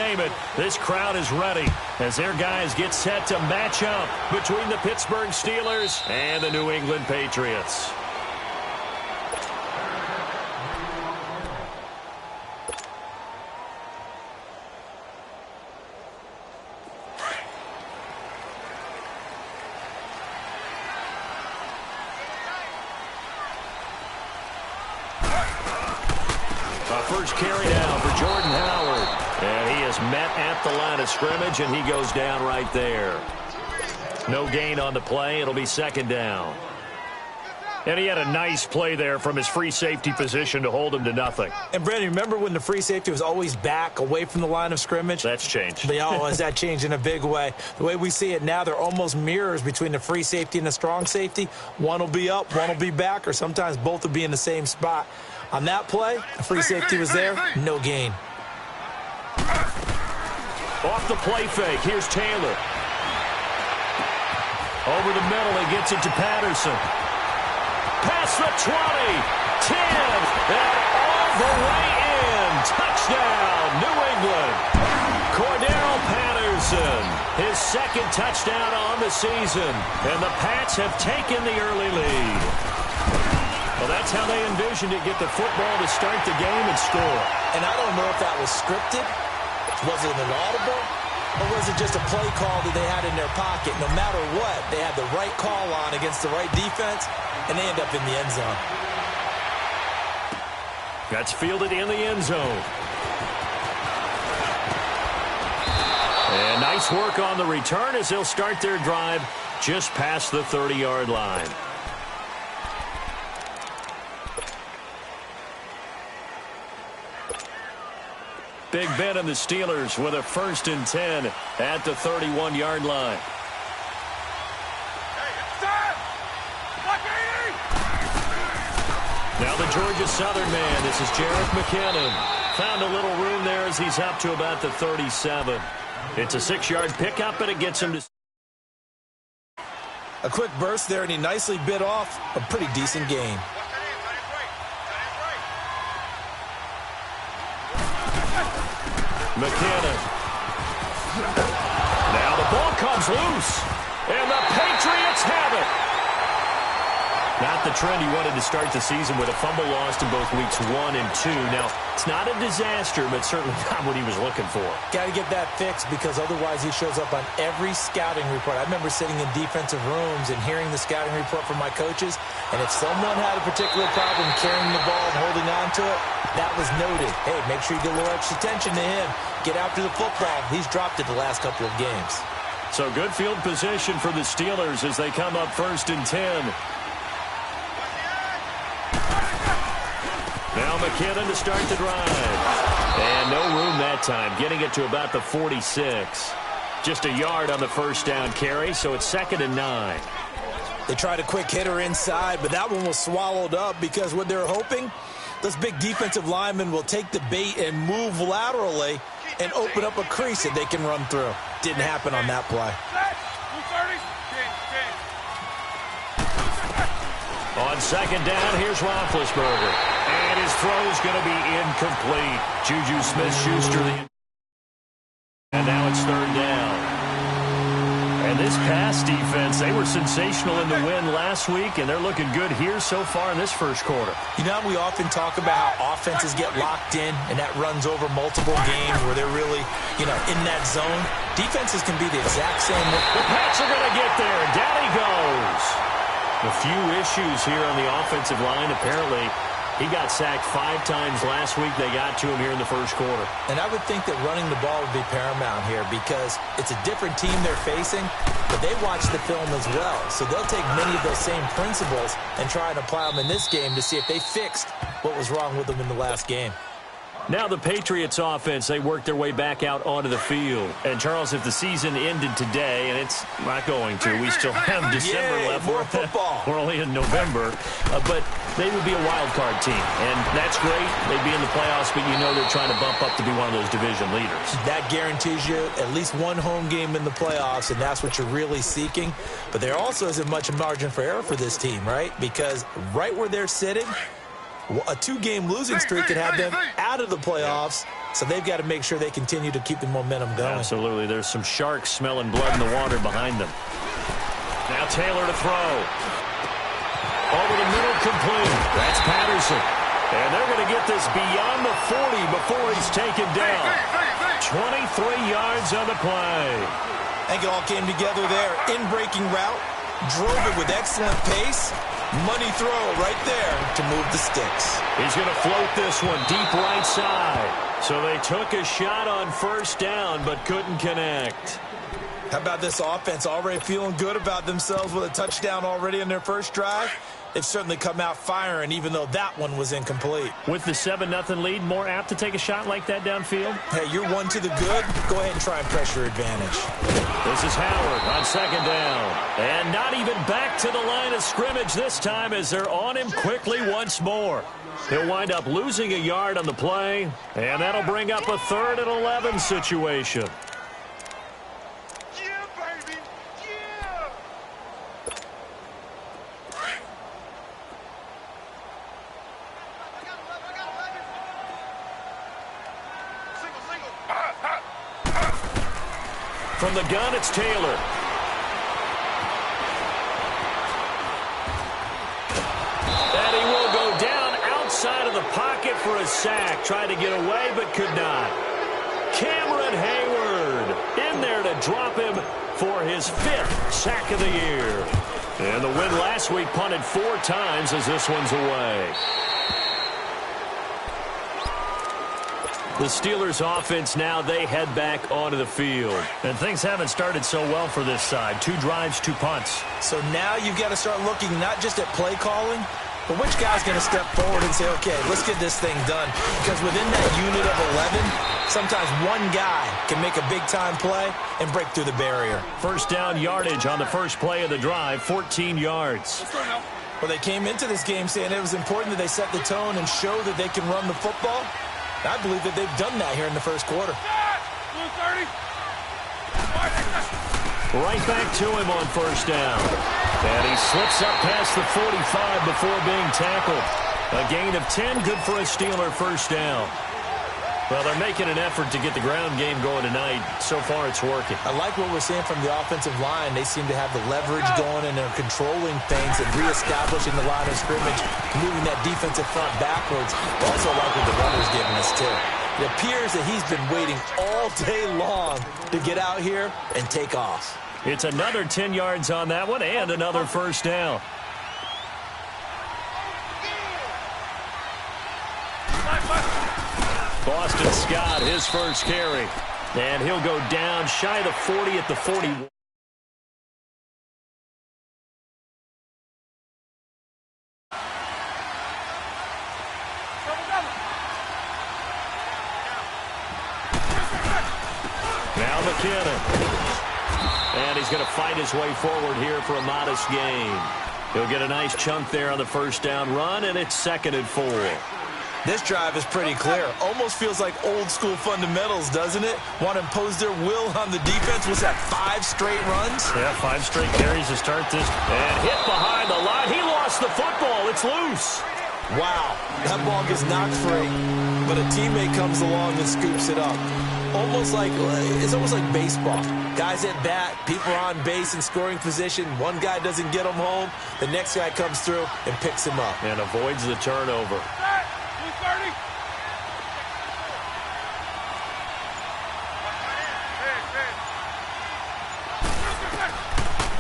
name it, this crowd is ready as their guys get set to match up between the Pittsburgh Steelers and the New England Patriots. First carry down for Jordan Howard. And he is met at the line of scrimmage, and he goes down right there. No gain on the play. It'll be second down. And he had a nice play there from his free safety position to hold him to nothing. And, Brandon, remember when the free safety was always back away from the line of scrimmage? That's changed. That changed in a big way. The way we see it now, they're almost mirrors between the free safety and the strong safety. One will be up, one will be back, or sometimes both will be in the same spot. On that play, the free safety was there, no gain. Off the play fake, here's Taylor. Over the middle, he gets it to Patterson. Past the 20, 10, and all the way in. Touchdown, New England. Cordero Patterson, his second touchdown on the season. And the Pats have taken the early lead. Well, that's how they envisioned it, get the football to start the game and score. And I don't know if that was scripted. Was it an audible? Or was it just a play call that they had in their pocket? No matter what, they had the right call on against the right defense, and they end up in the end zone. That's fielded in the end zone. And nice work on the return as they'll start their drive just past the 30-yard line. Big Ben and the Steelers with a 1st and 10 at the 31-yard line. Now the Georgia Southern man. This is Jerick McKinnon. Found a little room there as he's up to about the 37. It's a 6-yard pickup, and it gets him to... A quick burst there, and he nicely bit off a pretty decent gain. McKinnon. Now the ball comes loose, and the Patriots have it. Not the trend he wanted to start the season with a fumble lost in both weeks 1 and 2. Now, it's not a disaster, but certainly not what he was looking for. Got to get that fixed because otherwise he shows up on every scouting report. I remember sitting in defensive rooms and hearing the scouting report from my coaches, and if someone had a particular problem carrying the ball and holding on to it, that was noted. Hey, make sure you get a little extra attention to him. Get after the football. He's dropped it the last couple of games. So good field position for the Steelers as they come up 1st and 10. Now McKinnon to start the drive. And no room that time, getting it to about the 46. Just a yard on the first down carry, so it's 2nd and 9. They tried a quick hitter inside, but that one was swallowed up because what they're hoping, this big defensive lineman will take the bait and move laterally and open up a crease that they can run through. Didn't happen on that play. On 2nd down, here's Roethlisberger. And his throw's going to be incomplete. Juju Smith-Schuster. And now it's 3rd down. And this pass defense, they were sensational in the win last week, and they're looking good here so far in this first quarter. You know, we often talk about how offenses get locked in, and that runs over multiple games where they're really, in that zone. Defenses can be the exact same way. The Pats are going to get there, and down he goes. A few issues here on the offensive line. Apparently, he got sacked 5 times last week. They got to him here in the first quarter. And I would think that running the ball would be paramount here because it's a different team they're facing, but they watch the film as well. So they'll take many of those same principles and try and apply them in this game to see if they fixed what was wrong with them in the last game. Now the Patriots offense, they work their way back out onto the field. And, Charles, if the season ended today, and it's not going to, we still have December left. More football. We're only in November. But they would be a wild card team. And that's great. They'd be in the playoffs, but you know they're trying to bump up to be one of those division leaders. That guarantees you at least one home game in the playoffs, and that's what you're really seeking. But there also isn't much margin for error for this team, right? Because right where they're sitting, A 2-game losing streak could have them out of the playoffs, so they've got to make sure they continue to keep the momentum going. Absolutely. There's some sharks smelling blood in the water behind them. Now Taylor to throw. Over the middle, complete. That's Patterson. And they're going to get this beyond the 40 before he's taken down. 23 yards on the play. I think it all came together there. In-breaking route, drove it with excellent pace. Money throw right there to move the sticks. He's going to float this one deep right side. So they took a shot on first down but couldn't connect. How about this offense already feeling good about themselves with a touchdown already in their first drive? They've certainly come out firing, even though that one was incomplete. With the 7-0 lead, more apt to take a shot like that downfield? Hey, you're one to the good. Go ahead and try and press your advantage. This is Howard on second down. And not even back to the line of scrimmage this time as they're on him quickly once more. He'll wind up losing a yard on the play, and that'll bring up a 3rd and 11 situation. From the gun, it's Taylor. And he will go down outside of the pocket for a sack. Tried to get away, but could not. Cameron Hayward in there to drop him for his 5th sack of the year. And the win last week punted 4 times as this one's away. The Steelers offense now, they head back onto the field. And things haven't started so well for this side. 2 drives, 2 punts. So now you've got to start looking not just at play calling, but which guy's going to step forward and say, okay, let's get this thing done. Because within that unit of 11, sometimes one guy can make a big-time play and break through the barrier. First down yardage on the first play of the drive, 14 yards. Well, they came into this game saying it was important that they set the tone and show that they can run the football. I believe that they've done that here in the first quarter. Right back to him on first down. And he slips up past the 45 before being tackled. A gain of 10, good for a Steeler first down. Well, they're making an effort to get the ground game going tonight. So far, it's working. I like what we're seeing from the offensive line. They seem to have the leverage going, and they're controlling things and reestablishing the line of scrimmage, moving that defensive front backwards. Also like what the runner's giving us, too. It appears that he's been waiting all day long to get out here and take off. It's another 10 yards on that one and another first down. Boston Scott, his first carry. And he'll go down shy of the 40 at the 41. Now McKinnon. And he's going to fight his way forward here for a modest gain. He'll get a nice chunk there on the first down run, and it's 2nd and 4. This drive is pretty clear. Almost feels like old-school fundamentals, doesn't it? Want to impose their will on the defense. Was that 5 straight runs? Yeah, 5 straight carries to start this. And hit behind the line. He lost the football. It's loose. Wow, that ball gets knocked free, but a teammate comes along and scoops it up. It's almost like baseball. Guys at bat, people are on base in scoring position. One guy doesn't get him home. The next guy comes through and picks him up. And avoids the turnover.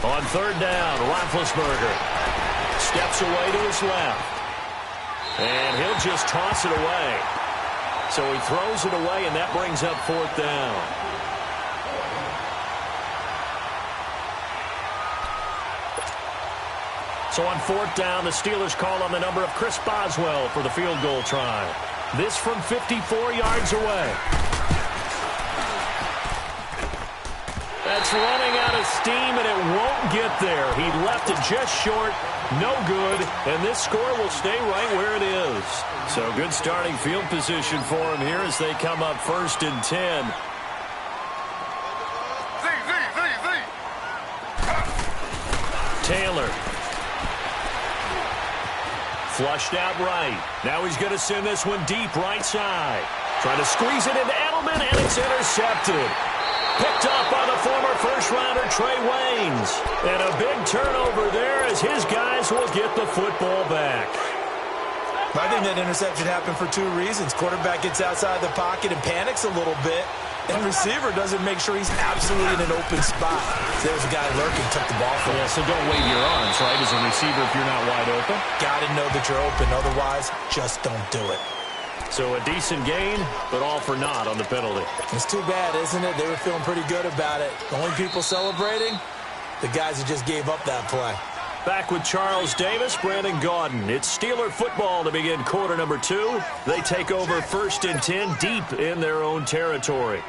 On 3rd down, Roethlisberger steps away to his left. And he'll just toss it away. So he throws it away, and that brings up 4th down. So on 4th down, the Steelers call on the number of Chris Boswell for the field goal try. This from 54 yards away. That's running out of steam, and it won't get there. He left it just short. No good, and this score will stay right where it is. So good starting field position for him here as they come up 1st and 10. Taylor Flushed out right. Now he's going to send this one deep right side. Trying to squeeze it into Edelman, and it's intercepted. Picked up by the former first-rounder Trey Waynes. And a big turnover there as his guys will get the football back. I think that interception happened for two reasons. Quarterback gets outside the pocket and panics a little bit, and receiver doesn't make sure he's absolutely in an open spot. So there's a guy lurking, took the ball from him. Yeah, so don't wave your arms, right, as a receiver if you're not wide open. Got to know that you're open. Otherwise, just don't do it. So a decent gain, but all for naught on the penalty. It's too bad, isn't it? They were feeling pretty good about it. The only people celebrating, the guys who just gave up that play. Back with Charles Davis, Brandon Gaudin. It's Steeler football to begin quarter number 2. They take over 1st and 10 deep in their own territory.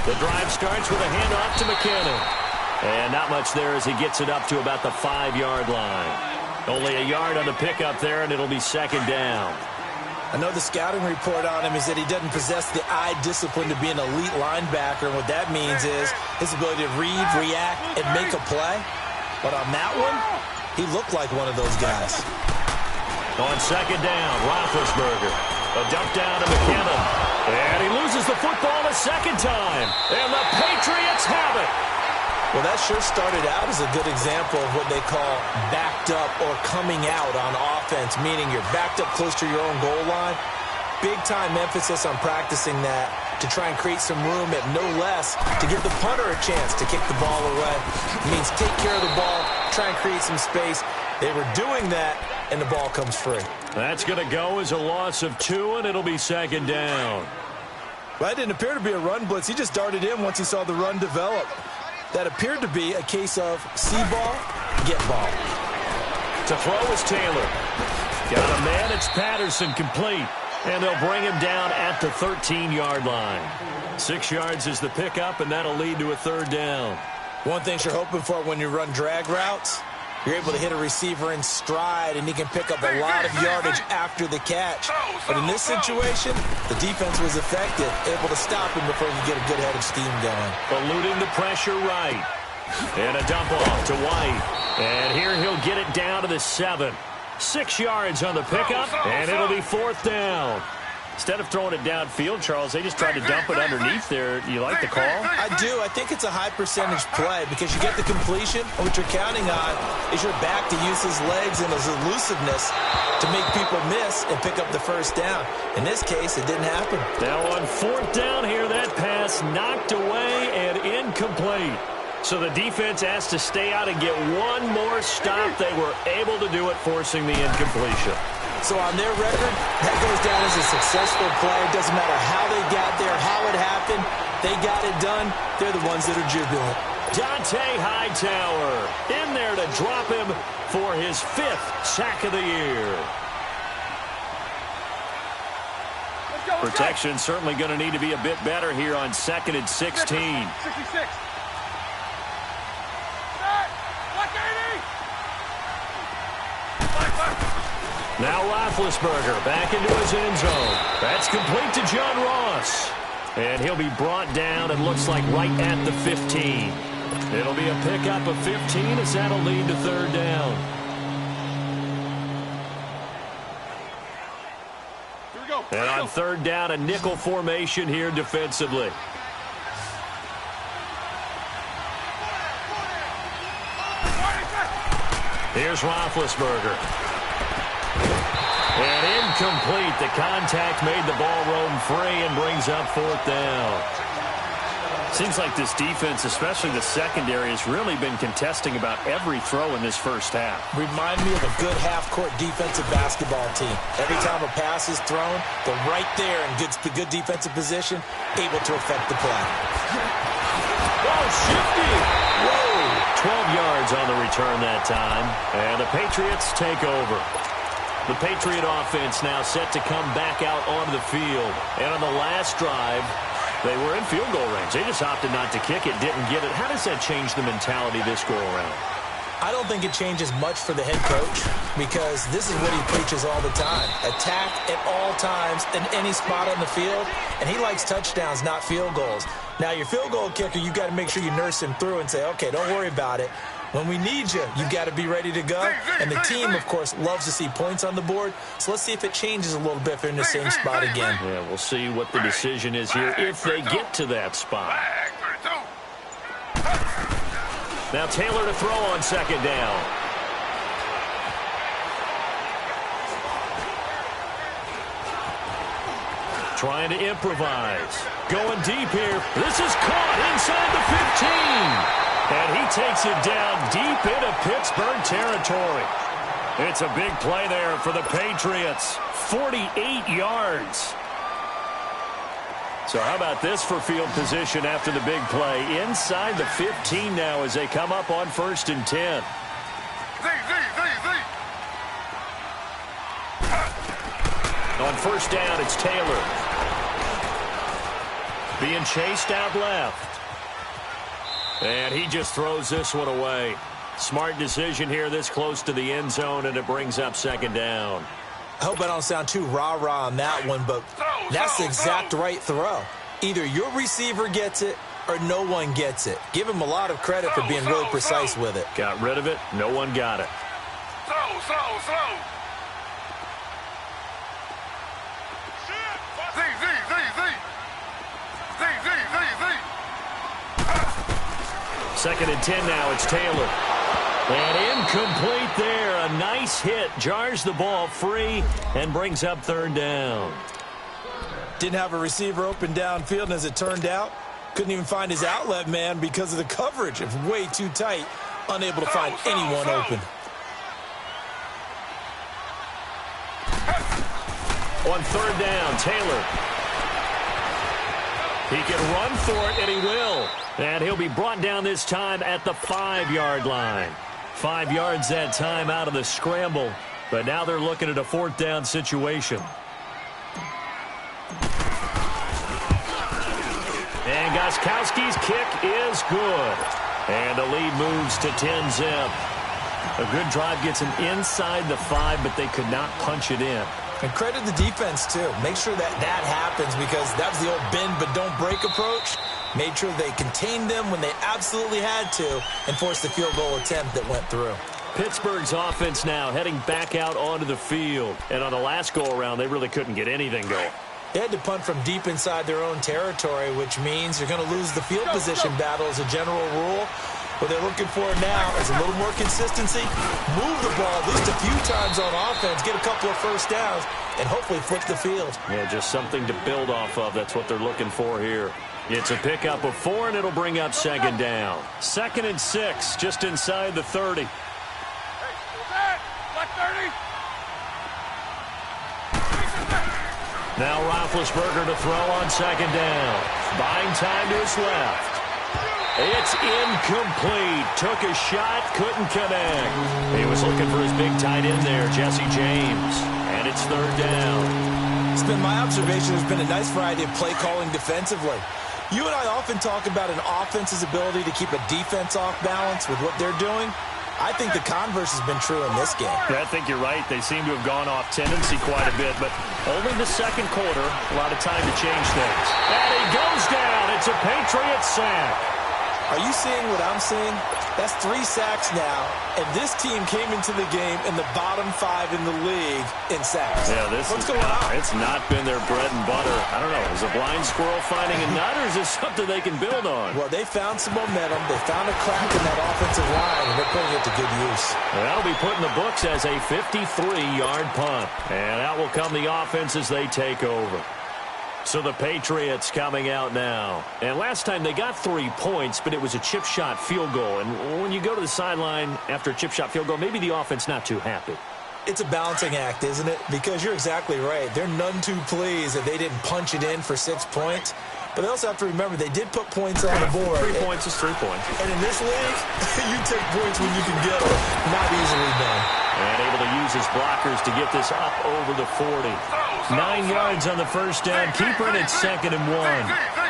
The drive starts with a handoff to McKinnon. And not much there as he gets it up to about the 5-yard line. Only a yard on the pickup there, and it'll be 2nd down. I know the scouting report on him is that he doesn't possess the eye discipline to be an elite linebacker. And what that means is his ability to read, react, and make a play. But on that one, he looked like one of those guys. On 2nd down, Roethlisberger. A dump down to McKinnon. And he loses the football a 2nd time. And the Patriots have it. Well, that sure started out as a good example of what they call backed up or coming out on offense, meaning you're backed up close to your own goal line. Big-time emphasis on practicing that to try and create some room, at no less, to give the punter a chance to kick the ball away. It means take care of the ball, try and create some space. They were doing that, and the ball comes free. That's going to go as a loss of 2, and it'll be 2nd down. Well, that didn't appear to be a run blitz. He just darted in once he saw the run develop. That appeared to be a case of see ball, get ball. To throw is Taylor. Got a man, it's Patterson complete. And they'll bring him down at the 13-yard line. 6 yards is the pickup, and that'll lead to a 3rd down. One thing you're hoping for when you run drag routes, you're able to hit a receiver in stride, and he can pick up a lot of yardage after the catch. But in this situation, the defense was effective, able to stop him before he could get a good head of steam going. Eluding the pressure right. And a dump off to White. And here he'll get it down to the 7. 6 yards on the pickup, and it'll be 4th down. Instead of throwing it downfield, Charles, they just tried to dump it underneath there. You like the call? I do. I think it's a high-percentage play because you get the completion, and what you're counting on is your back to use his legs and his elusiveness to make people miss and pick up the 1st down. In this case, it didn't happen. Now on 4th down here, that pass knocked away and incomplete. So the defense has to stay out and get one more stop. They were able to do it, forcing the incompletion. So on their record, that goes down as a successful play. It doesn't matter how they got there, how it happened. They got it done. They're the ones that are jubilant. Dante Hightower in there to drop him for his 5th sack of the year. Protection certainly going to need to be a bit better here on 2nd and 16. 66. Now Roethlisberger back into his end zone. That's complete to John Ross. And he'll be brought down, it looks like, right at the 15. It'll be a pickup of 15 as that'll lead to 3rd down. Here we go. And on 3rd down, a nickel formation here defensively. Here's Roethlisberger. And incomplete. The contact made the ball roam free and brings up 4th down. Seems like this defense, especially the secondary, has really been contesting about every throw in this first half. Remind me of a good half-court defensive basketball team. Every time a pass is thrown, they're right there in good defensive position, able to affect the play. Oh, shifty! Whoa! 12 yards on the return that time. And the Patriots take over. The Patriot offense now set to come back out onto the field. And on the last drive, they were in field goal range. They just opted not to kick it, didn't get it. How does that change the mentality this go-around? I don't think it changes much for the head coach because this is what he preaches all the time. Attack at all times in any spot on the field, and he likes touchdowns, not field goals. Now, your field goal kicker, you got to make sure you nurse him through and say, okay, don't worry about it. When we need you, you got to be ready to go. And the team, of course, loves to see points on the board. So let's see if it changes a little bit if they're in the same spot again. Yeah, we'll see what the decision is here if they get to that spot. Now Taylor to throw on second down. Trying to improvise. Going deep here. This is caught inside the 15. And he takes it down deep into Pittsburgh territory. It's a big play there for the Patriots. 48 yards. So how about this for field position after the big play? Inside the 15 now as they come up on 1st and 10. On 1st down, it's Taylor. Being chased out left. And he just throws this one away. Smart decision here this close to the end zone, and it brings up 2nd down. I hope I don't sound too rah-rah on that one, but that's the exact right throw. Either your receiver gets it or no one gets it. Give him a lot of credit for being really precise with it. Got rid of it. No one got it. Second and 10 now. It's Taylor. And incomplete there. A nice hit. Jars the ball free and brings up 3rd down. Didn't have a receiver open downfield, and as it turned out, couldn't even find his outlet man because of the coverage. It was way too tight. Unable to find anyone open. On 3rd down, Taylor. He can run for it, and he will. And he'll be brought down this time at the 5-yard line. 5 yards that time out of the scramble. But now they're looking at a 4th down situation. And Gostkowski's kick is good. And the lead moves to 10-zip. A good drive gets him inside the 5, but they could not punch it in. And credit the defense, too. Make sure that happens because that was the old bend but don't break approach. Made sure they contained them when they absolutely had to and forced the field goal attempt that went through. Pittsburgh's offense now heading back out onto the field. And on the last go-around, they really couldn't get anything going. They had to punt from deep inside their own territory, which means you're going to lose the field position battle as a general rule. What they're looking for now is a little more consistency, move the ball at least a few times on offense, get a couple of 1st downs, and hopefully flip the field. Yeah, just something to build off of. That's what they're looking for here. It's a pickup of 4, and it'll bring up 2nd down. 2nd and 6, just inside the 30. Now Roethlisberger to throw on 2nd down. Buying time to his left. It's incomplete. Took a shot, couldn't connect. He was looking for his big tight end there, Jesse James. And it's 3rd down. It's been my observation there's been a nice variety of play calling defensively. You and I often talk about an offense's ability to keep a defense off balance with what they're doing. I think the converse has been true in this game. I think you're right. They seem to have gone off tendency quite a bit, but only the 2nd quarter, a lot of time to change things. And he goes down. It's a Patriot sack. Are you seeing what I'm seeing? That's 3 sacks now, and this team came into the game in the bottom 5 in the league in sacks. Yeah, What's going on? It's not been their bread and butter. I don't know. Is a blind squirrel finding a nut, or is this something they can build on? Well, they found some momentum. They found a crack in that offensive line, and they're putting it to good use. And that'll be put in the books as a 53-yard punt. And out will come the offense as they take over. So the Patriots coming out now. And last time they got 3 points, but it was a chip shot field goal. And when you go to the sideline after a chip shot field goal, maybe the offense not too happy. It's a balancing act, isn't it? Because you're exactly right. They're none too pleased that they didn't punch it in for 6 points. But they also have to remember they did put points on the board. 3 points is 3 points. And in this league, you take points when you can get them. Not easily done. And able to use his blockers to get this up over the 40. 9 yards on the first down. Keeper in at 2nd and 1.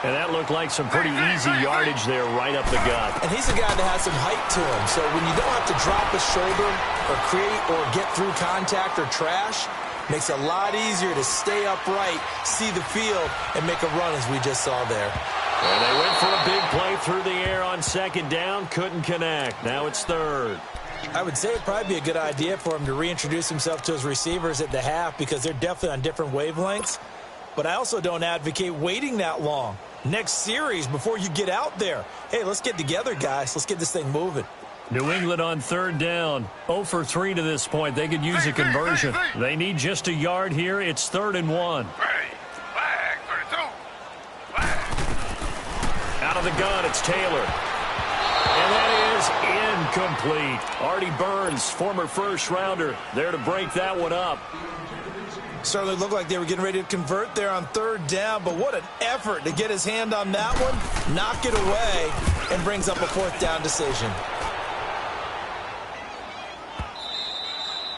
And that looked like some pretty easy yardage there right up the gut. And he's a guy that has some height to him. So when you don't have to drop a shoulder or create or get through contact or trash, makes it a lot easier to stay upright, see the field, and make a run as we just saw there. And they went for a big play through the air on 2nd down. Couldn't connect. Now it's 3rd. I would say it'd probably be a good idea for him to reintroduce himself to his receivers at the half because they're definitely on different wavelengths. But I also don't advocate waiting that long. Next series before you get out there. Hey, let's get together, guys. Let's get this thing moving. New England on 3rd down. 0 for 3 to this point. They could use a conversion. They need just a yard here. It's 3rd and 1. Out of the gun, it's Taylor. And that is incomplete. Artie Burns, former first-rounder, there to break that one up. Certainly looked like they were getting ready to convert there on 3rd down, but what an effort to get his hand on that one, knock it away, and brings up a 4th down decision.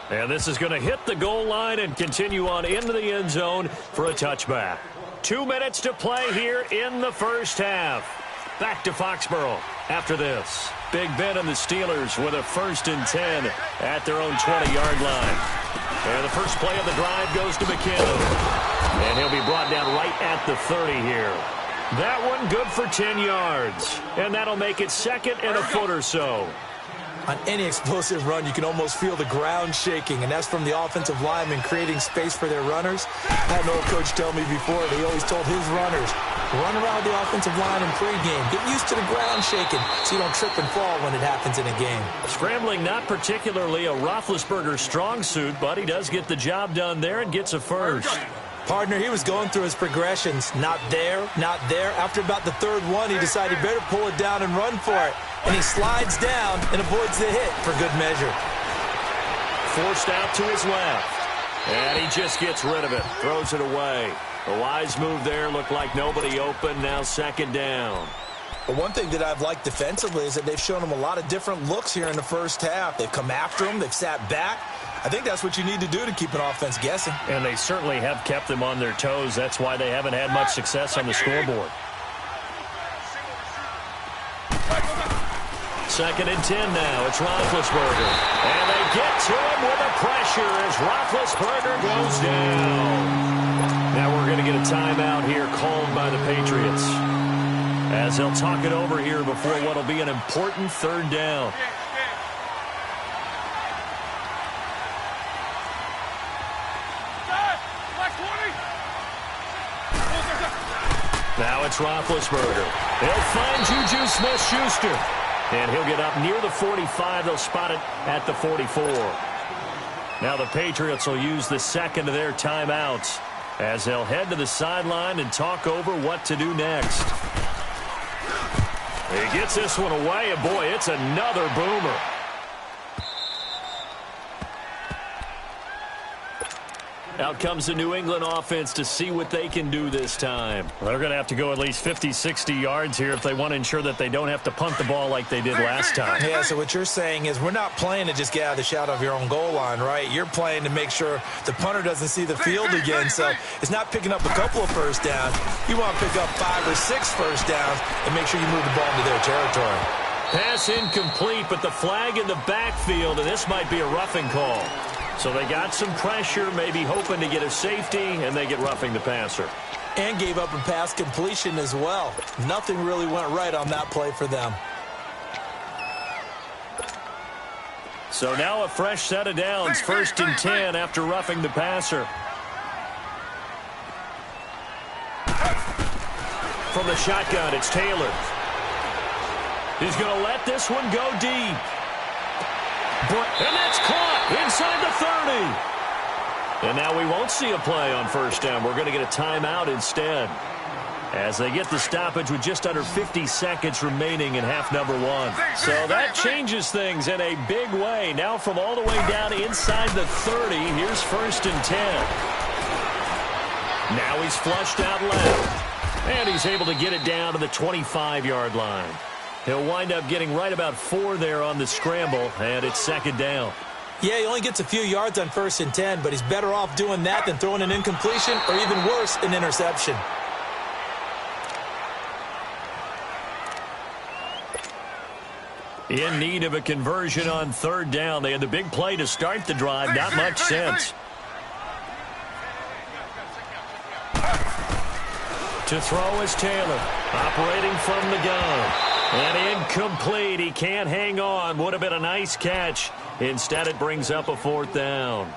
And this is going to hit the goal line and continue on into the end zone for a touchback. 2 minutes to play here in the first half. Back to Foxborough after this. Big Ben and the Steelers with a 1st and 10 at their own 20-yard line. And the first play of the drive goes to McKinnon. And he'll be brought down right at the 30 here. That one good for 10 yards. And that'll make it 2nd and a foot or so. On any explosive run, you can almost feel the ground shaking, and that's from the offensive linemen creating space for their runners. I had an old coach tell me before, he always told his runners, run around the offensive line in pregame. Get used to the ground shaking so you don't trip and fall when it happens in a game. Scrambling not particularly a Roethlisberger strong suit, but he does get the job done there and gets a first. Partner, he was going through his progressions. Not there, not there. After about the 3rd one, he decided better pull it down and run for it. And he slides down and avoids the hit for good measure. Forced out to his left. And he just gets rid of it. Throws it away. A wise move there. Looked like nobody open. Now 2nd down. But one thing that I've liked defensively is that they've shown him a lot of different looks here in the first half. They've come after him. They've sat back. I think that's what you need to do to keep an offense guessing. And they certainly have kept them on their toes. That's why they haven't had much success on the scoreboard. 2nd and 10 now. It's Roethlisberger. And they get to him with a pressure as Roethlisberger goes down. Now we're going to get a timeout here called by the Patriots, as they'll talk it over here before what will be an important 3rd down. Now it's Roethlisberger. He'll find Juju Smith-Schuster. And he'll get up near the 45. They'll spot it at the 44. Now the Patriots will use the 2nd of their timeouts as they'll head to the sideline and talk over what to do next. He gets this one away, and boy, it's another boomer. Out comes the New England offense to see what they can do this time. They're going to have to go at least 50, 60 yards here if they want to ensure that they don't have to punt the ball like they did last time. Yeah, so what you're saying is we're not playing to just get out of the shadow of your own goal line, right? You're playing to make sure the punter doesn't see the field again. So it's not picking up a couple of first downs. You want to pick up 5 or 6 first downs and make sure you move the ball into their territory. Pass incomplete, but the flag in the backfield, and this might be a roughing call. So they got some pressure, maybe hoping to get a safety, and they get roughing the passer. And gave up a pass completion as well. Nothing really went right on that play for them. So now a fresh set of downs, 1st and 10 after roughing the passer. From the shotgun, it's Taylor. He's going to let this one go deep. And that's caught inside the 30. And now we won't see a play on 1st down. We're going to get a timeout instead, as they get the stoppage with just under 50 seconds remaining in half number 1. So that changes things in a big way. Now from all the way down inside the 30, here's 1st and 10. Now he's flushed out left, and he's able to get it down to the 25-yard line. He'll wind up getting right about 4 there on the scramble, and it's 2nd down. Yeah, he only gets a few yards on 1st and 10, but he's better off doing that than throwing an incompletion or even worse, an interception. In need of a conversion on 3rd down. They had the big play to start the drive. Not much sense. To throw is Taylor, operating from the gun. And incomplete. He can't hang on. Would have been a nice catch. Instead, it brings up a 4th down.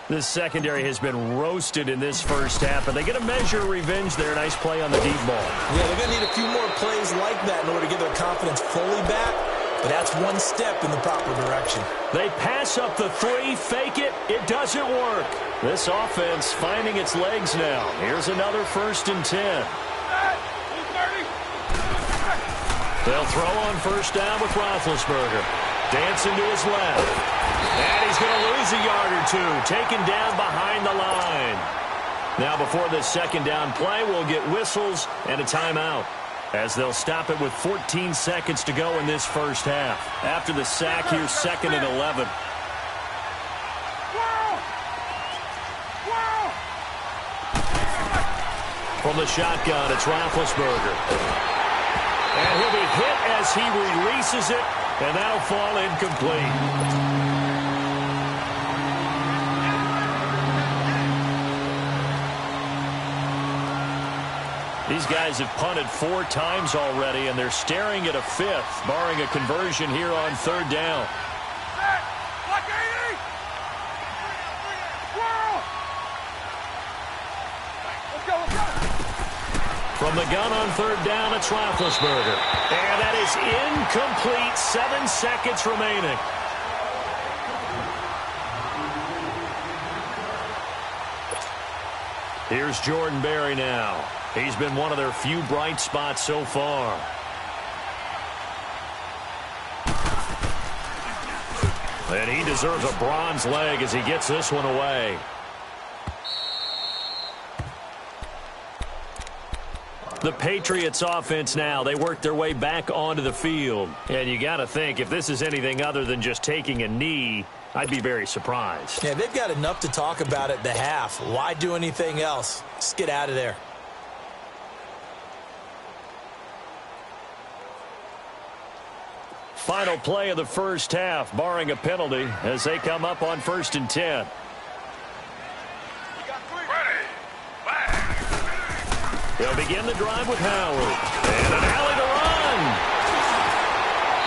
This secondary has been roasted in this first half, but they get a measure of revenge there. Nice play on the deep ball. Yeah, they're going to need a few more plays like that in order to get their confidence fully back, but that's one step in the proper direction. They pass up the 3, fake it. It doesn't work. This offense finding its legs now. Here's another 1st and 10. They'll throw on 1st down with Roethlisberger. Dancing to his left. And he's going to lose a yard or 2. Taken down behind the line. Now before this 2nd down play, we'll get whistles and a timeout, as they'll stop it with 14 seconds to go in this first half. After the sack, here's 2nd and 11. From the shotgun, it's Roethlisberger. And he'll be hit as he releases it, and that'll fall incomplete. These guys have punted 4 times already, and they're staring at a 5th, barring a conversion here on 3rd down. From the gun on 3rd down, it's Roethlisberger. And that is incomplete. 7 seconds remaining. Here's Jordan Berry now. He's been one of their few bright spots so far. And he deserves a bronze leg as he gets this one away. The Patriots offense now, they work their way back onto the field. And you got to think, if this is anything other than just taking a knee, I'd be very surprised. Yeah, they've got enough to talk about at the half. Why do anything else? Just get out of there. Final play of the first half, barring a penalty, as they come up on 1st and 10. They'll begin the drive with Howard. And an alley to run.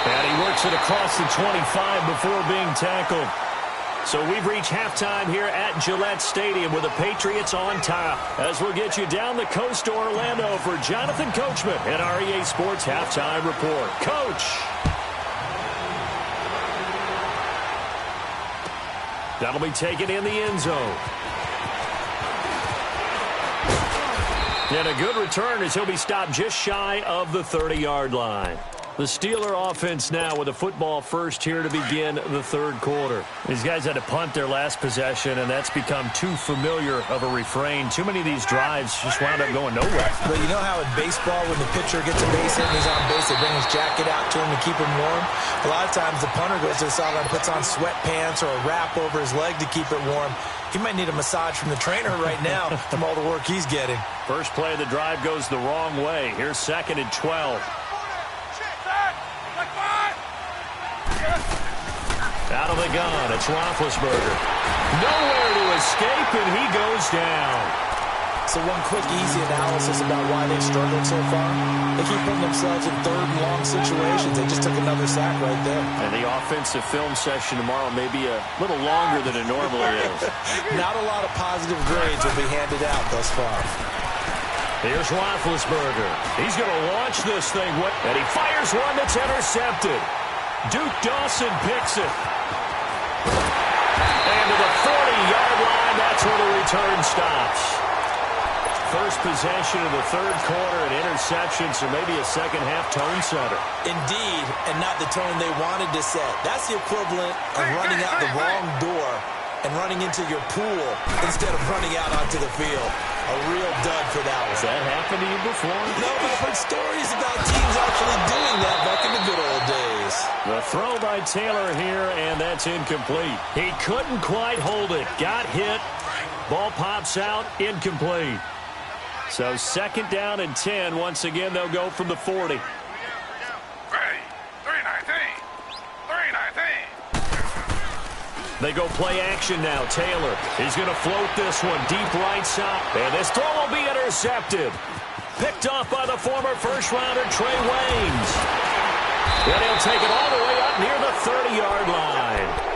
And he works it across the 25 before being tackled. So we've reached halftime here at Gillette Stadium with the Patriots on top. As we'll get you down the coast to Orlando for Jonathan Coachman and our EA Sports Halftime Report. Coach. That'll be taken in the end zone. And a good return as he'll be stopped just shy of the 30-yard line. The Steeler offense now with a football first here to begin the 3rd quarter. These guys had to punt their last possession, and that's become too familiar of a refrain. Too many of these drives just wound up going nowhere. But you know how in baseball, when the pitcher gets a base hit and he's on base, they bring his jacket out to him to keep him warm? A lot of times the punter goes to the sideline, puts on sweatpants or a wrap over his leg to keep it warm. He might need a massage from the trainer right now from all the work he's getting. First play of the drive goes the wrong way. Here's 2nd and 12. Out of the gun, it's Roethlisberger. Nowhere to escape, and he goes down. So one quick, easy analysis about why they've struggled so far. They keep putting themselves in 3rd and long situations. They just took another sack right there. And the offensive film session tomorrow may be a little longer than it normally is. Not a lot of positive grades will be handed out thus far. Here's Roethlisberger. He's going to launch this thing, and he fires one that's intercepted. Duke Dawson picks it. And to the 40-yard line, that's where the return stops. First possession of the 3rd quarter, an interception, so maybe a second-half tone setter. Indeed, and not the tone they wanted to set. That's the equivalent of running out the wrong door and running into your pool instead of running out onto the field. A real dud for that one. Has that happened to you before? No, but I've heard stories about teams actually doing that back in the good old days. is. The throw by Taylor here, and that's incomplete. He couldn't quite hold it. Got hit. Ball pops out. Incomplete. So 2nd down and 10. Once again, they'll go from the 40. They go play action now. Taylor, he's going to float this one deep right side. And this throw will be intercepted. Picked off by the former first-rounder Trey Waynes. And he'll take it all the way up near the 30-yard line.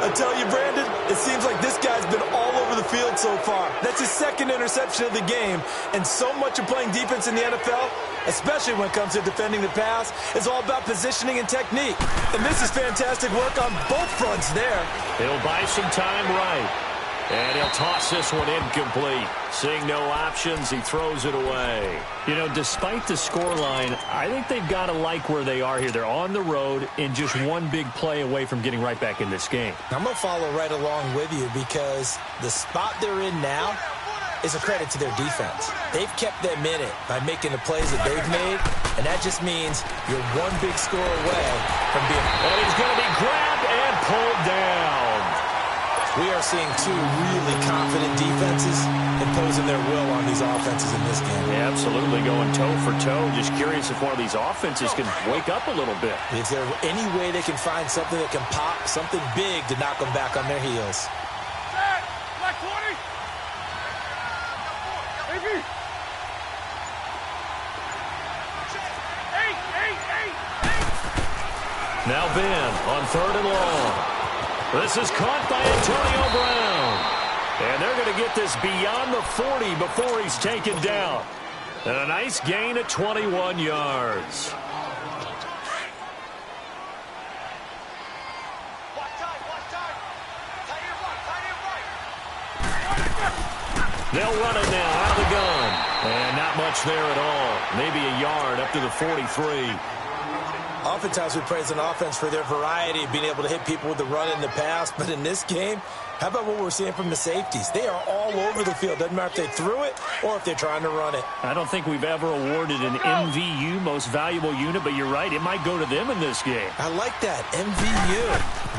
I tell you, Brandon, it seems like this guy's been all over the field so far. That's his 2nd interception of the game. And so much of playing defense in the NFL, especially when it comes to defending the pass, is all about positioning and technique. And this is fantastic work on both fronts there. He'll buy some time right. And he'll toss this one incomplete. Seeing no options, he throws it away. You know, despite the scoreline, I think they've got to like where they are here. They're on the road and just one big play away from getting right back in this game. I'm going to follow right along with you because the spot they're in now is a credit to their defense. They've kept them in it by making the plays that they've made, and that just means you're one big score away from being... And he's going to be grabbed and pulled down. We are seeing two really confident defenses imposing their will on these offenses in this game. Yeah, absolutely, going toe for toe. Just curious if one of these offenses can wake up a little bit. Is there any way they can find something that can pop, something big to knock them back on their heels? Black 20. Baby. 8. Now Ben on 3rd and long. This is caught by Antonio Brown. And they're going to get this beyond the 40 before he's taken down. And a nice gain at 21 yards. They'll run it now out of the gun. And not much there at all. Maybe a yard up to the 43. Oftentimes we praise an offense for their variety of being able to hit people with the run and the pass. But in this game, how about what we're seeing from the safeties? They are all over the field. Doesn't matter if they threw it or if they're trying to run it. I don't think we've ever awarded an MVU, most valuable unit, but you're right. It might go to them in this game. I like that. MVU.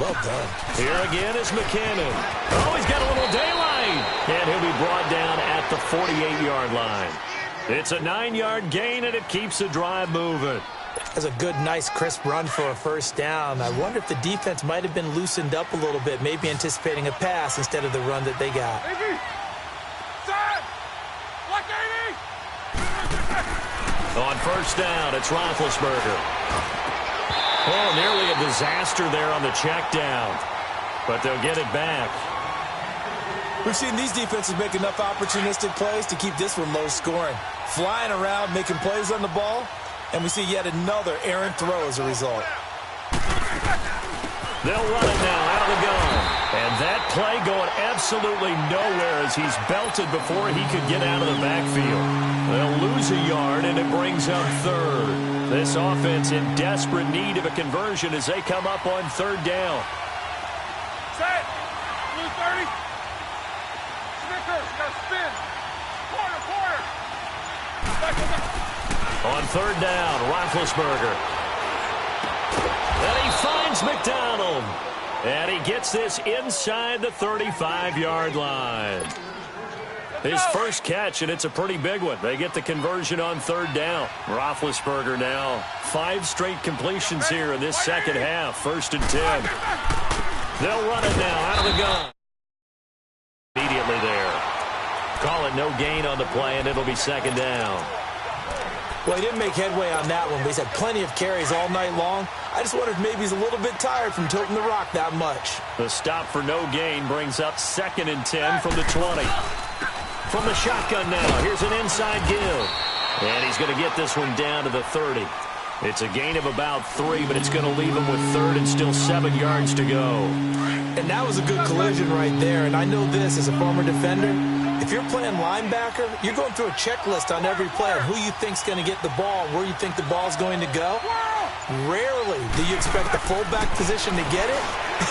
Well done. Here again is McKinnon. Oh, he's got a little daylight. And he'll be brought down at the 48-yard line. It's a 9-yard gain, and it keeps the drive moving. That's a good, nice, crisp run for a first down. I wonder if the defense might have been loosened up a little bit, maybe anticipating a pass instead of the run that they got. On first down, it's Roethlisberger. Oh, nearly a disaster there on the check down. But they'll get it back. We've seen these defenses make enough opportunistic plays to keep this one low scoring. Flying around, making plays on the ball. And we see yet another errant throw as a result. They'll run it now out of the gun. And that play going absolutely nowhere as he's belted before he could get out of the backfield. They'll lose a yard, and it brings up 3rd. This offense in desperate need of a conversion as they come up on 3rd down. Set. Blue 30. Snickers. Got to spin. Quarter. On 3rd down, Roethlisberger. And he finds McDonald. And he gets this inside the 35-yard line. His first catch, and it's a pretty big one. They get the conversion on 3rd down. Roethlisberger now 5 straight completions here in this second half. 1st and 10. They'll run it now out of the gun. Immediately there. Call it no gain on the play, and it'll be 2nd down. Well, he didn't make headway on that one, but he's had plenty of carries all night long. I just wondered if maybe he's a little bit tired from tilting the rock that much. The stop for no gain brings up 2nd and 10 from the 20. From the shotgun now, here's an inside give. And he's going to get this one down to the 30. It's a gain of about 3, but it's going to leave him with 3rd and still 7 yards to go. And that was a good collision right there. And I know this as a former defender. If you're playing linebacker, you're going through a checklist on every play on who you think's going to get the ball and where you think the ball's going to go. Rarely do you expect the fullback position to get it,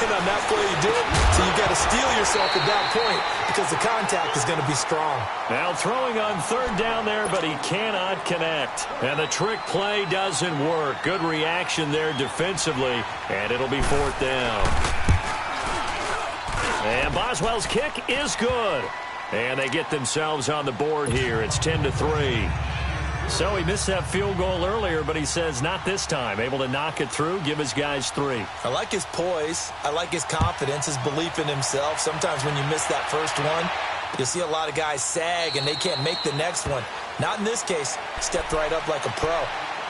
and on that play you did, so you got to steel yourself at that point because the contact is going to be strong. Now throwing on third down there, but he cannot connect. And the trick play doesn't work. Good reaction there defensively, and it'll be fourth down. And Boswell's kick is good. And they get themselves on the board here. It's 10-3. So he missed that field goal earlier, but he says not this time. Able to knock it through, give his guys 3. I like his poise. I like his confidence, his belief in himself. Sometimes when you miss that first one, you'll see a lot of guys sag and they can't make the next one. Not in this case. Stepped right up like a pro.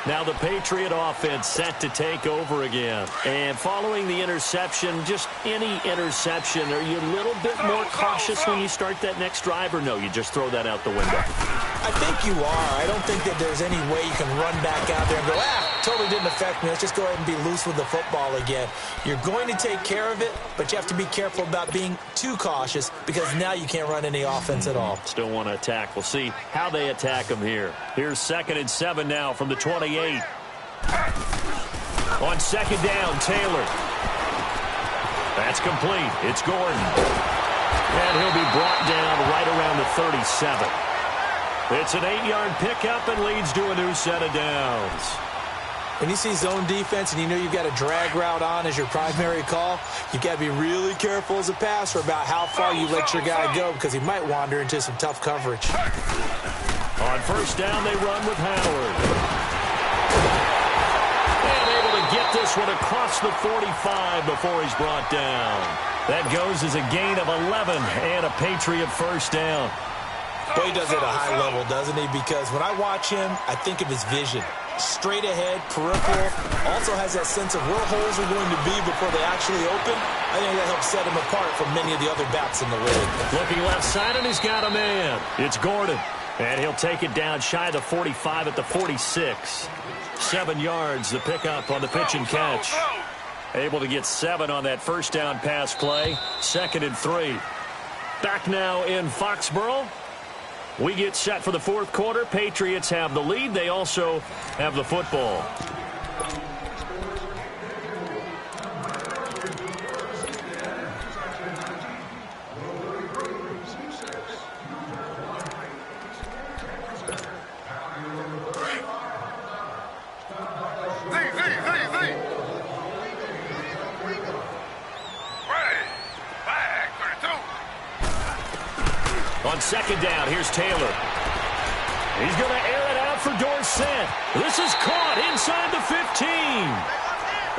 Now the Patriot offense set to take over again. And following the interception, just any interception, are you a little bit more cautious when you start that next drive, or no, you just throw that out the window? I think you are. I don't think that there's any way you can run back out there and go, totally didn't affect me. Let's just go ahead and be loose with the football again. You're going to take care of it, but you have to be careful about being too cautious because now you can't run any offense at all. Still want to attack. We'll see how they attack them here. Here's 2nd and 7 now from the 28. On 2nd down, Taylor. That's complete. It's Gordon. And he'll be brought down right around the 37. It's an 8-yard pickup and leads to a new set of downs. When you see zone defense and you know you've got a drag route on as your primary call, you've got to be really careful as a passer about how far you let your guy go because he might wander into some tough coverage. On 1st down, they run with Howard. And able to get this one across the 45 before he's brought down. That goes as a gain of 11 and a Patriot 1st down. Boy, he does it at a high level, doesn't he? Because when I watch him, I think of his vision. Straight ahead, peripheral, also has that sense of where holes are going to be before they actually open. I think that helps set him apart from many of the other backs in the league. Looking left side, and he's got a man. It's Gordon. And he'll take it down shy of the 45 at the 46. 7 yards, the pickup on the pitch and catch. Able to get 7 on that 1st down pass play. 2nd and 3. Back now in Foxborough. We get set for the 4th quarter. Patriots have the lead. They also have the football. On 2nd down, here's Taylor. He's going to air it out for Dorsett. This is caught inside the 15.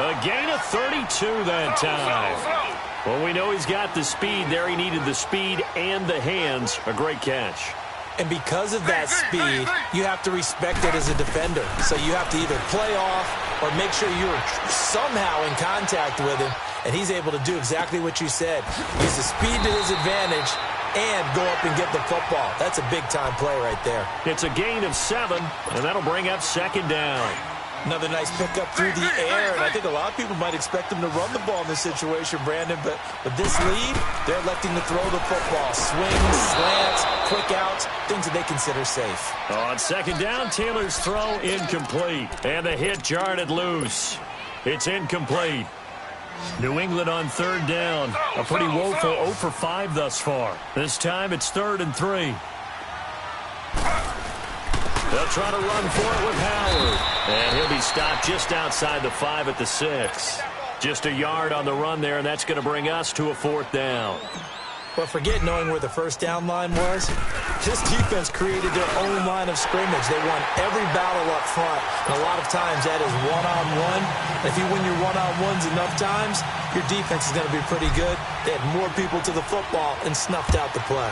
A gain of 32 that time. Well, we know he's got the speed there. He needed the speed and the hands. A great catch. And because of that speed, you have to respect it as a defender. So you have to either play off or make sure you're somehow in contact with him. And he's able to do exactly what you said. Use the speed to his advantage and go up and get the football. That's a big-time play right there. It's a gain of 7, and that'll bring up 2nd down. Another nice pickup through the air, and I think a lot of people might expect him to run the ball in this situation, Brandon, but with this lead, they're electing to throw the football. Swings, slants, quick outs, things that they consider safe. On 2nd down, Taylor's throw incomplete, and the hit jarred it loose. It's incomplete. New England on 3rd down. A pretty woeful 0 for 5 thus far. This time it's 3rd and 3. They'll try to run for it with Howard. And he'll be stopped just outside the 5 at the 6. Just a yard on the run there, and that's going to bring us to a 4th down. But forget knowing where the 1st down line was. This defense created their own line of scrimmage. They won every battle up front. And a lot of times that is one-on-one. If you win your one-on-ones enough times, your defense is going to be pretty good. They had more people to the football and snuffed out the play.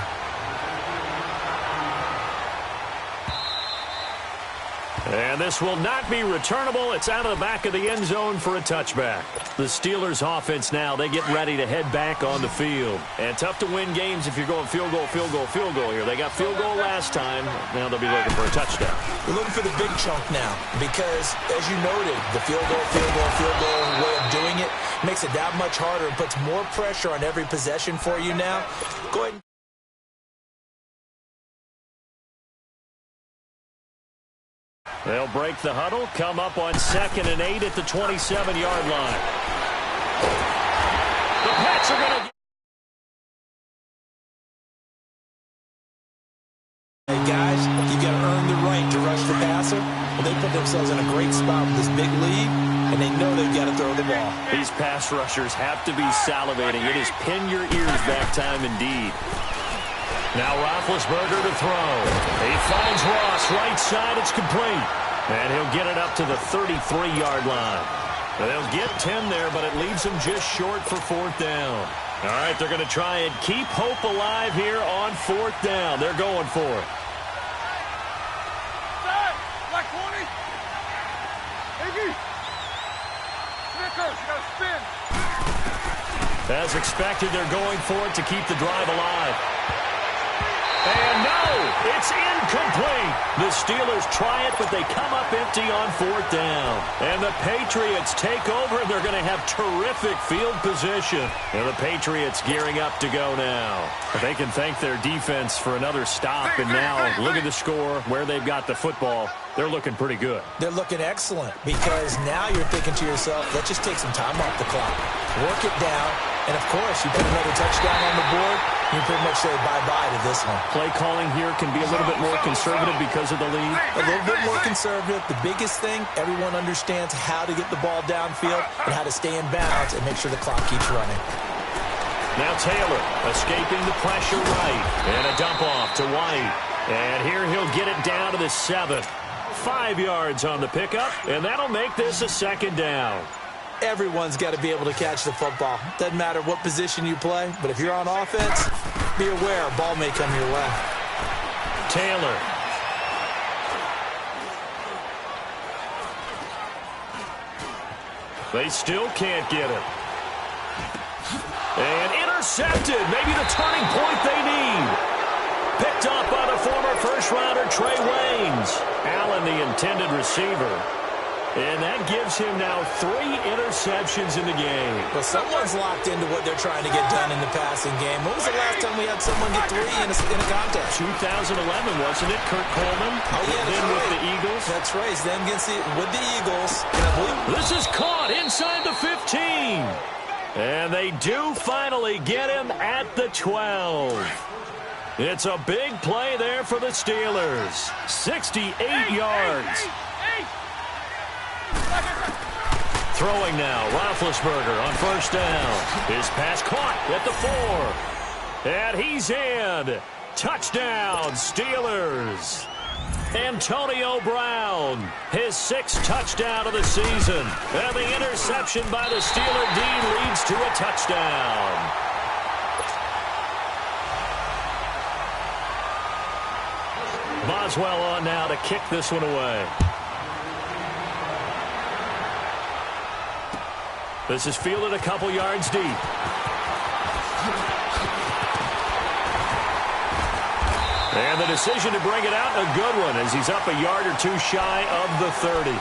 And this will not be returnable. It's out of the back of the end zone for a touchback. The Steelers offense now, they get ready to head back on the field. And tough to win games if you're going field goal, field goal, field goal here. They got field goal last time. Now they'll be looking for a touchdown. We're looking for the big chunk now because, as you noted, the field goal way of doing it makes it that much harder and puts more pressure on every possession for you now. Go ahead. They'll break the huddle, come up on 2nd and 8 at the 27-yard line. The Pats are going to... Hey, guys, you got to earn the right to rush the passer. Well, they put themselves in a great spot with this big lead, and they know they've got to throw the ball. These pass rushers have to be salivating. It is pin your ears back time indeed. Now Roethlisberger to throw. He finds Ross right side. It's complete. And he'll get it up to the 33-yard line. They'll get 10 there, but it leaves them just short for 4th down. All right, they're going to try and keep hope alive here on 4th down. They're going for it. Black 20. Iggy. Snickers, you got to spin. As expected, they're going for it to keep the drive alive. And no, it's incomplete. The Steelers try it, but they come up empty on 4th down. And the Patriots take over, and they're going to have terrific field position. And the Patriots gearing up to go now. They can thank their defense for another stop. And now, look at the score, where they've got the football. They're looking pretty good. They're looking excellent because now you're thinking to yourself, let's just take some time off the clock. Work it down. And, of course, you put another touchdown on the board, you pretty much say bye-bye to this one. Play calling here can be a little bit more conservative because of the lead. A little bit more conservative. The biggest thing, everyone understands how to get the ball downfield and how to stay in bounds and make sure the clock keeps running. Now Taylor escaping the pressure right. And a dump off to White. And here he'll get it down to the 7. 5 yards on the pickup, and that'll make this a 2nd down. Everyone's got to be able to catch the football. Doesn't matter what position you play, but if you're on offense, be aware a ball may come your way. Taylor. They still can't get it. And intercepted. Maybe the turning point they need. Picked up by the former first-rounder Trey Waynes. Allen, the intended receiver. And that gives him now 3 interceptions in the game. Well, someone's locked into what they're trying to get done in the passing game. When was the last time we had someone get 3 in a contest? 2011, wasn't it? Kurt Coleman. Oh, yeah, then right. with the Eagles. That's right. Then with the Eagles. And I believe this is caught inside the 15. And they do finally get him at the 12. It's a big play there for the Steelers. 68 yards. Throwing now, Roethlisberger on 1st down. His pass caught at the 4. And he's in. Touchdown, Steelers. Antonio Brown, his 6th touchdown of the season. And the interception by the Steeler D leads to a touchdown. Boswell on now to kick this one away. This is fielded a couple yards deep. And the decision to bring it out, a good one, as he's up a yard or 2 shy of the 30.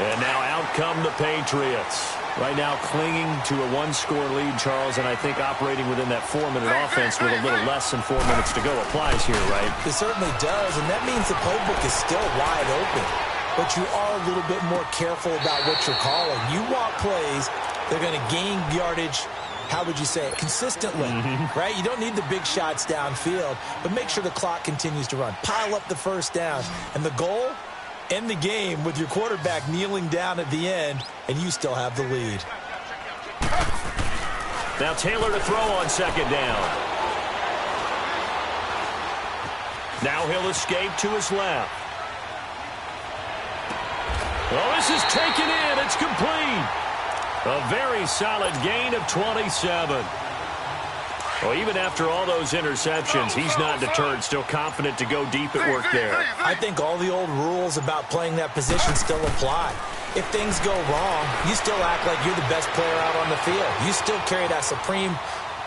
And now out come the Patriots. Right now clinging to a 1-score lead, Charles, and I think operating within that 4-minute offense with a little less than 4 minutes to go applies here, right? It certainly does, and that means the playbook is still wide open. But you are a little bit more careful about what you're calling. You want plays, they're going to gain yardage, how would you say it, consistently, right? You don't need the big shots downfield, but make sure the clock continues to run. Pile up the 1st down. And the goal, end the game with your quarterback kneeling down at the end, and you still have the lead. Now Taylor to throw on 2nd down. Now he'll escape to his left. Well, this is taken in. It's complete. A very solid gain of 27. Well, even after all those interceptions, he's not deterred, still confident to go deep at work there. I think all the old rules about playing that position still apply. If things go wrong, you still act like you're the best player out on the field. You still carry that supreme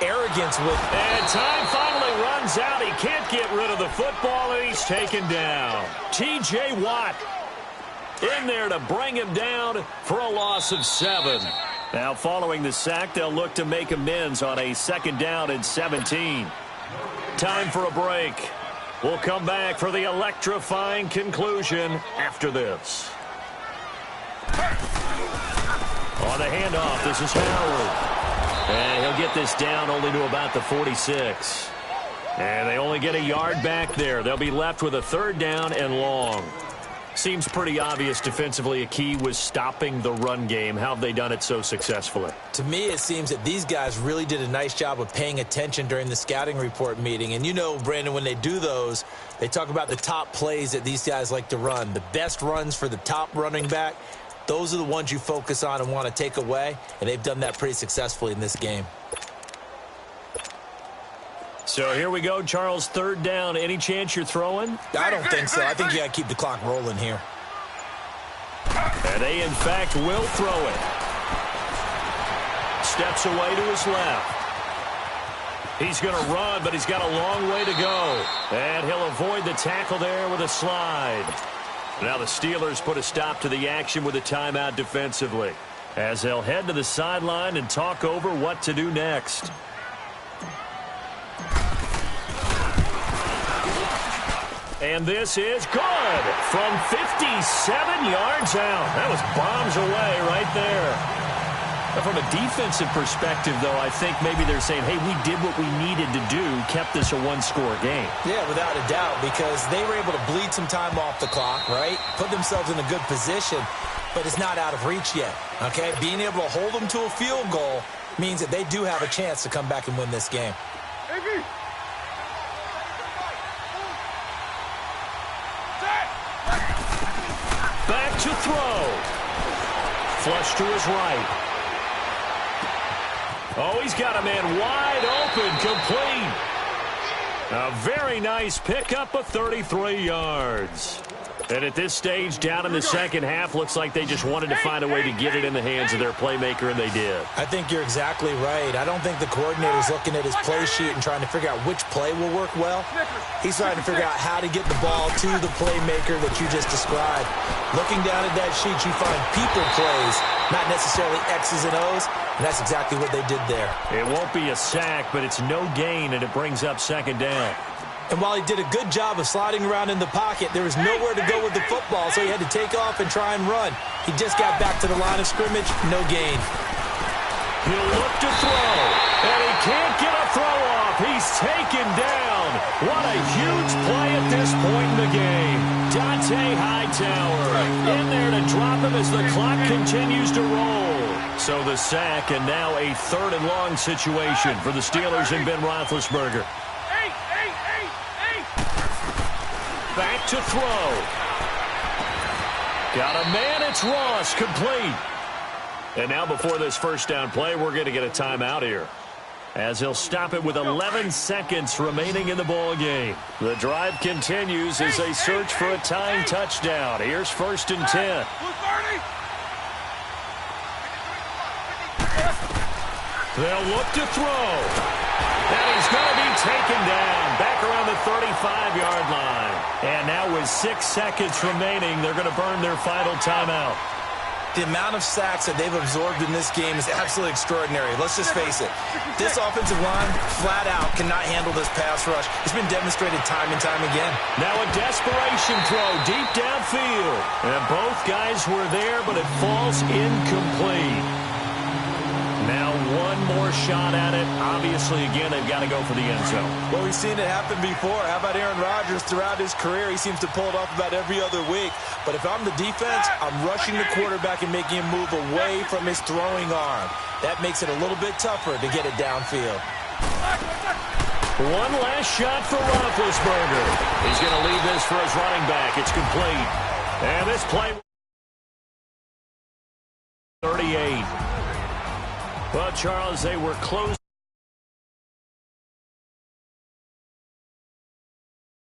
arrogance with... And time finally runs out. He can't get rid of the football, and he's taken down. T.J. Watt in there to bring him down for a loss of 7. Now, following the sack, they'll look to make amends on a 2nd down and 17. Time for a break. We'll come back for the electrifying conclusion after this. On the handoff, this is Howard. And he'll get this down only to about the 46. And they only get a yard back there. They'll be left with a 3rd down and long. Seems pretty obvious defensively a key was stopping the run game. How have they done it so successfully? To me, it seems that these guys really did a nice job of paying attention during the scouting report meeting. And you know, Brandon, when they do those, they talk about the top plays that these guys like to run. The best runs for the top running back, those are the ones you focus on and want to take away. And they've done that pretty successfully in this game. So here we go, Charles, 3rd down. Any chance you're throwing? I don't think so. I think you got to keep the clock rolling here. And they, in fact, will throw it. Steps away to his left. He's going to run, but he's got a long way to go. And he'll avoid the tackle there with a slide. Now the Steelers put a stop to the action with a timeout defensively, as they'll head to the sideline and talk over what to do next. And this is good from 57 yards out. That was bombs away right there. But from a defensive perspective, though, I think maybe they're saying, hey, we did what we needed to do, kept this a 1-score game. Yeah, without a doubt, because they were able to bleed some time off the clock, right? Put themselves in a good position, but it's not out of reach yet, okay? Being able to hold them to a field goal means that they do have a chance to come back and win this game. Back to throw. Flush to his right. Oh, he's got a man wide open, complete. A very nice pickup of 33 yards. And at this stage, down in the second half, looks like they just wanted to find a way to get it in the hands of their playmaker, and they did. I think you're exactly right. I don't think the coordinator's looking at his play sheet and trying to figure out which play will work well. He's trying to figure out how to get the ball to the playmaker that you just described. Looking down at that sheet, you find people plays, not necessarily X's and O's, and that's exactly what they did there. It won't be a sack, but it's no gain, and it brings up 2nd down. And while he did a good job of sliding around in the pocket, there was nowhere to go with the football, so he had to take off and try and run. He just got back to the line of scrimmage, no gain. He'll look to throw, and he can't get a throw off. He's taken down. What a huge play at this point in the game. Dante Hightower in there to drop him as the clock continues to roll. So the sack, and now a 3rd and long situation for the Steelers and Ben Roethlisberger. Back to throw. Got a man, it's Ross, complete. And now before this 1st down play, we're going to get a timeout here, as he'll stop it with 11 seconds remaining in the ball game. The drive continues as they search for a tying touchdown. Here's 1st and 10. They'll look to throw. And he's going to be taken down back around the 35-yard line. And now with 6 seconds remaining, they're going to burn their final timeout. The amount of sacks that they've absorbed in this game is absolutely extraordinary. Let's just face it. This offensive line, flat out, cannot handle this pass rush. It's been demonstrated time and time again. Now a desperation throw deep downfield. And both guys were there, but it falls incomplete. Now one more shot at it. Obviously, again, they've got to go for the end zone. Well, we've seen it happen before. How about Aaron Rodgers throughout his career? He seems to pull it off about every other week. But if I'm the defense, I'm rushing the quarterback and making him move away from his throwing arm. That makes it a little bit tougher to get it downfield. One last shot for Roethlisberger. He's going to leave this for his running back. It's complete. And this play 38. Well, Charles, they were close.